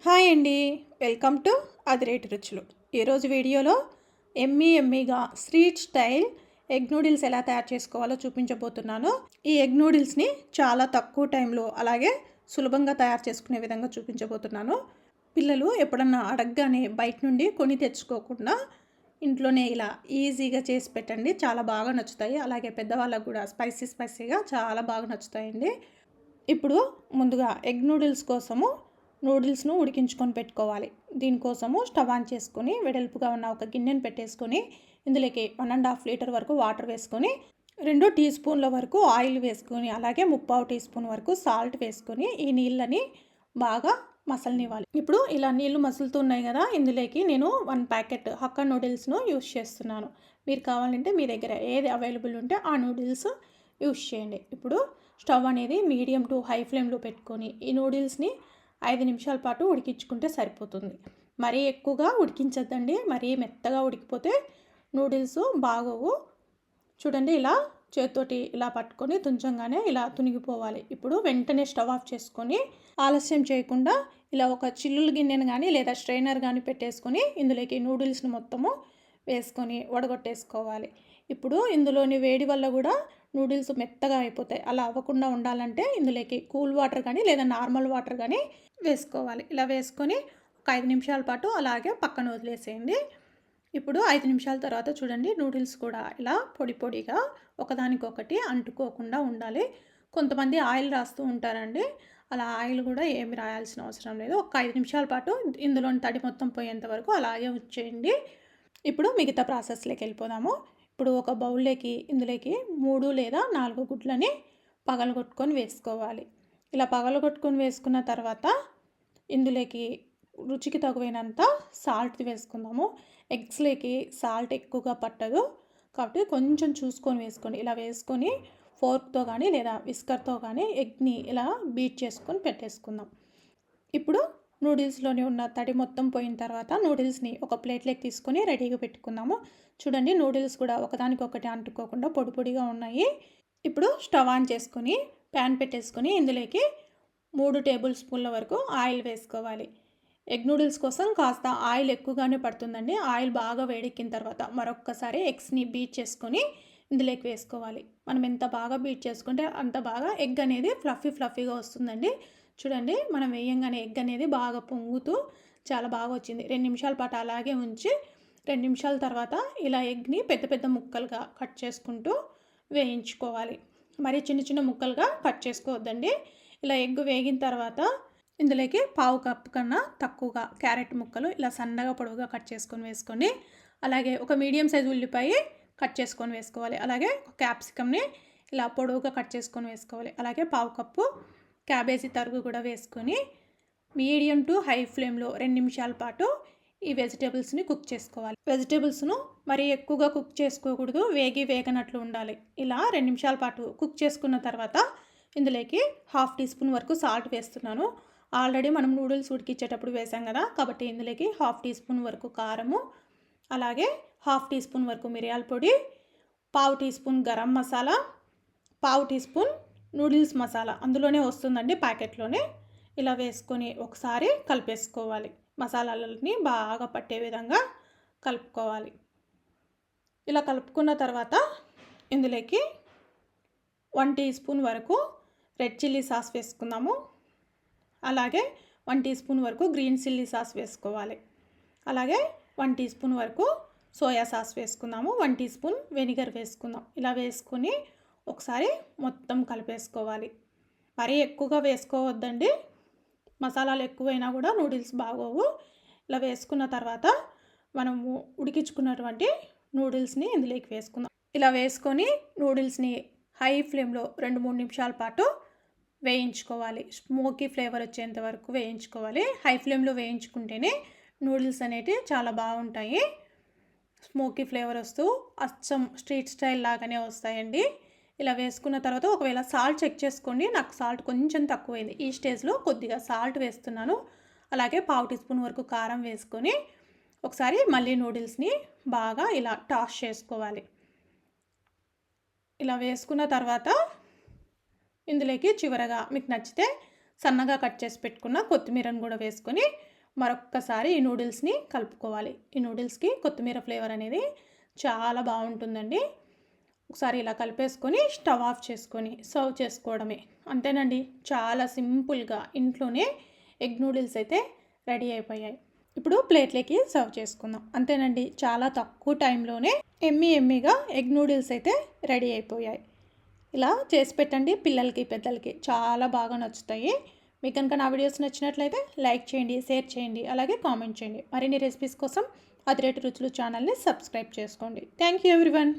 Hi అండి. Welcome to అదిరేటి రుచులు. ఈరోజు వీడియోలో ఎమ్మీగా స్ట్రీట్ స్టైల్ ఎగ్ నూడిల్స్ ఎలా తయారు చేసుకోవాలో చూపించబోతున్నాను. ఈ ఎగ్ నూడిల్స్ని చాలా తక్కువ టైంలో అలాగే సులభంగా తయారు చేసుకునే విధంగా చూపించబోతున్నాను. పిల్లలు ఎప్పుడన్నా అడగగానే బయట నుండి కొని తెచ్చుకోకుండా ఇంట్లోనే ఇలా ఈజీగా చేసి పెట్టండి. చాలా బాగా నచ్చుతాయి. అలాగే పెద్దవాళ్ళకు కూడా స్పైసీగా చాలా బాగా నచ్చుతాయండి. ఇప్పుడు ముందుగా ఎగ్ నూడిల్స్ కోసము నూడిల్స్ను ఉడికించుకొని పెట్టుకోవాలి. దీనికోసము స్టవ్ ఆన్ చేసుకొని వెడల్పుగా ఉన్న ఒక గిన్నెను పెట్టేసుకొని ఇందులోకి 1.5 లీటర్ వరకు వాటర్ వేసుకొని 2 టీ స్పూన్ల వరకు ఆయిల్ వేసుకొని అలాగే 3/4 టీ స్పూన్ వరకు సాల్ట్ వేసుకొని ఈ నీళ్ళని బాగా మసలనివ్వాలి. ఇప్పుడు ఇలా నీళ్లు మసులుతున్నాయి కదా, ఇందులోకి నేను 1 ప్యాకెట్ హక్కా నూడిల్స్ను యూస్ చేస్తున్నాను. మీరు కావాలంటే మీ దగ్గర ఏది అవైలబుల్ ఉంటే ఆ నూడిల్స్ యూస్ చేయండి. ఇప్పుడు స్టవ్ అనేది మీడియం టు హై ఫ్లేమ్లో పెట్టుకొని ఈ నూడిల్స్ని 5 నిమిషాల పాటు ఉడికించుకుంటే సరిపోతుంది. మరీ ఎక్కువగా ఉడికించద్దండి, మరీ మెత్తగా ఉడికిపోతే నూడిల్స్ బాగోవు. చూడండి, ఇలా చేతితోటి ఇలా పట్టుకొని తుంచంగానే ఇలా తునిగిపోవాలి. ఇప్పుడు వెంటనే స్టవ్ ఆఫ్ చేసుకొని ఆలస్యం చేయకుండా ఇలా ఒక చిల్లుల గిన్నెను కానీ లేదా స్ట్రైనర్ కానీ పెట్టేసుకొని ఇందులోకి నూడిల్స్ని మొత్తము వేసుకొని వడగొట్టేసుకోవాలి. ఇప్పుడు ఇందులోని వేడి వల్ల కూడా నూడిల్స్ మెత్తగా అయిపోతాయి. అలా అవ్వకుండా ఉండాలంటే ఇందులోకి కూల్ వాటర్ కానీ లేదా నార్మల్ వాటర్ కానీ వేసుకోవాలి. ఇలా వేసుకొని ఒక 5 నిమిషాల పాటు అలాగే పక్కన వదిలేసేయండి. ఇప్పుడు 5 నిమిషాల తర్వాత చూడండి, నూడిల్స్ కూడా ఇలా పొడి పొడిగా ఒకదానికొకటి అంటుకోకుండా ఉండాలి. కొంతమంది ఆయిల్ రాస్తూ ఉంటారండి, అలా ఆయిల్ కూడా ఏమి రాయాల్సిన అవసరం లేదు. ఒక 5 నిమిషాల పాటు ఇందులోని తడి మొత్తం పోయేంత వరకు అలాగే ఉంచేయండి. ఇప్పుడు మిగతా ప్రాసెస్లోకి వెళ్ళిపోదాము. ఇప్పుడు ఒక బౌల్లోకి ఇందులోకి 3 లేదా 4 గుడ్లని పగలగొట్టుకొని వేసుకోవాలి. ఇలా పగలగొట్టుకొని వేసుకున్న తర్వాత ఇందులోకి రుచికి తగినంత సాల్ట్ వేసుకుందాము. ఎగ్స్లోకి సాల్ట్ ఎక్కువగా పట్టదు కాబట్టి కొంచెం చూసుకొని వేసుకోండి. ఇలా వేసుకొని ఫోర్క్తో కానీ లేదా విస్కర్తో కానీ ఎగ్ని ఇలా బీట్ చేసుకొని పెట్టేసుకుందాం. ఇప్పుడు నూడిల్స్లోని ఉన్న తడి మొత్తం పోయిన తర్వాత నూడిల్స్ని ఒక ప్లేట్లోకి తీసుకొని రెడీగా పెట్టుకుందాము. చూడండి, నూడిల్స్ కూడా ఒకదానికొకటి అంటుకోకుండా పొడి పొడిగా ఉన్నాయి. ఇప్పుడు స్టవ్ ఆన్ చేసుకొని ప్యాన్ పెట్టేసుకొని ఇందులోకి 3 టేబుల్ స్పూన్ల వరకు ఆయిల్ వేసుకోవాలి. ఎగ్ నూడిల్స్ కోసం కాస్త ఆయిల్ ఎక్కువగానే పడుతుందండి. ఆయిల్ బాగా వేడెక్కిన తర్వాత మరొక్కసారి ఎగ్స్ని బీట్ చేసుకొని ఇందులోకి వేసుకోవాలి. మనం ఎంత బాగా బీట్ చేసుకుంటే అంత బాగా ఎగ్ అనేది ఫ్లఫీగా వస్తుందండి. చూడండి, మనం వేయంగానే ఎగ్ అనేది బాగా పొంగుతూ చాలా బాగా వచ్చింది. 2 నిమిషాల పాటు అలాగే ఉంచి 2 నిమిషాల తర్వాత ఇలా ఎగ్ని పెద్ద పెద్ద ముక్కలుగా కట్ చేసుకుంటూ వేయించుకోవాలి. మరి చిన్న ముక్కలుగా కట్ చేసుకోవద్దండి. ఇలా ఎగ్ వేగిన తర్వాత ఇందులోకి 1/2 కప్పు కన్నా తక్కువగా క్యారెట్ ముక్కలు ఇలా సన్నగా పొడవుగా కట్ చేసుకొని వేసుకోండి. అలాగే ఒక మీడియం సైజు ఉల్లిపాయ కట్ చేసుకొని వేసుకోవాలి. అలాగే ఒక క్యాప్సికమ్ని ఇలా పొడవుగా కట్ చేసుకొని వేసుకోవాలి. అలాగే 1/2 కప్పు క్యాబేజీ తరుగు కూడా వేసుకొని మీడియం టు హై ఫ్లేమ్లో 2 నిమిషాల పాటు ఈ వెజిటేబుల్స్ని కుక్ చేసుకోవాలి. వెజిటేబుల్స్ను మరీ ఎక్కువగా కుక్ చేసుకోకూడదు, వేగనట్లు ఉండాలి. ఇలా 2 నిమిషాల పాటు కుక్ చేసుకున్న తర్వాత ఇందులోకి 1/2 టీ స్పూన్ వరకు సాల్ట్ వేస్తున్నాను. ఆల్రెడీ మనం నూడిల్స్ ఉడికించేటప్పుడు వేసాం కదా, కాబట్టి ఇందులోకి 1/2 టీ స్పూన్ వరకు కారము, అలాగే 1/2 టీ స్పూన్ వరకు మిరియాల పొడి, 1/4 teaspoon garam masala, 1/4 teaspoon noodles masala అందులోనే వస్తుందండి ప్యాకెట్లోనే. ఇలా వేసుకొని ఒకసారి కలిపేసుకోవాలి. మసాలాలని బాగా పట్టే విధంగా కలుపుకోవాలి. ఇలా కలుపుకున్న తర్వాత ఇందులోకి 1 టీ స్పూన్ వరకు రెడ్ చిల్లీ సాస్ వేసుకుందాము. అలాగే 1 టీ స్పూన్ వరకు గ్రీన్ చిల్లీ సాస్ వేసుకోవాలి. అలాగే 1 టీ స్పూన్ వరకు సోయా సాస్ వేసుకుందాము. 1 టీ స్పూన్ వెనిగర్ వేసుకుందాం. ఇలా వేసుకొని ఒకసారి మొత్తం కలిపేసుకోవాలి. మరీ ఎక్కువగా వేసుకోవద్దండి, మసాలాలు ఎక్కువైనా కూడా నూడిల్స్ బాగోవు. ఇలా వేసుకున్న తర్వాత మనము ఉడికించుకున్నటువంటి నూడిల్స్ని ఇందులోకి వేసుకుందాం. ఇలా వేసుకొని నూడిల్స్ని హై ఫ్లేమ్లో 2-3 నిమిషాల పాటు వేయించుకోవాలి. స్మోకీ ఫ్లేవర్ వచ్చేంత వరకు వేయించుకోవాలి. హై ఫ్లేమ్లో వేయించుకుంటేనే నూడిల్స్ అనేవి చాలా బాగుంటాయి. స్మోకీ ఫ్లేవర్ వస్తూ అచ్చం స్ట్రీట్ స్టైల్ లాగానే వస్తాయండి. ఇలా వేసుకున్న తర్వాత ఒకవేళ సాల్ట్ చెక్ చేసుకోండి. నాకు సాల్ట్ కొంచెం తక్కువైంది. ఈ స్టేజ్లో కొద్దిగా సాల్ట్ వేస్తున్నాను. అలాగే 1/4 టీ స్పూన్ వరకు కారం వేసుకొని ఒకసారి మళ్ళీ నూడిల్స్ని బాగా ఇలా టాస్ చేసుకోవాలి. ఇలా వేసుకున్న తర్వాత ఇందులోకి చివరగా మీకు నచ్చితే సన్నగా కట్ చేసి పెట్టుకున్న కొత్తిమీరను కూడా వేసుకొని మరొక్కసారి ఈ నూడిల్స్ని కలుపుకోవాలి. ఈ నూడిల్స్కి కొత్తిమీర ఫ్లేవర్ అనేది చాలా బాగుంటుందండి. ఒకసారి ఇలా కలిపేసుకొని స్టవ్ ఆఫ్ చేసుకొని సర్వ్ చేసుకోవడమే. అంతేనండి, చాలా సింపుల్గా ఇంట్లోనే ఎగ్ నూడిల్స్ అయితే రెడీ అయిపోయాయి. ఇప్పుడు ప్లేట్లోకి సర్వ్ చేసుకుందాం. అంతేనండి, చాలా తక్కువ టైంలోనే ఎమ్మీగా ఎగ్ నూడిల్స్ అయితే రెడీ అయిపోయాయి. ఇలా చేసి పెట్టండి, పిల్లలకి పెద్దలకి చాలా బాగా నచ్చుతాయి. మీకు కనుక నా వీడియోస్ నచ్చినట్లయితే లైక్ చేయండి, షేర్ చేయండి, అలాగే కామెంట్ చేయండి. మరిన్ని రెసిపీస్ కోసం అదిరేటి రుచులు ఛానల్ని సబ్స్క్రైబ్ చేసుకోండి. Thank you everyone.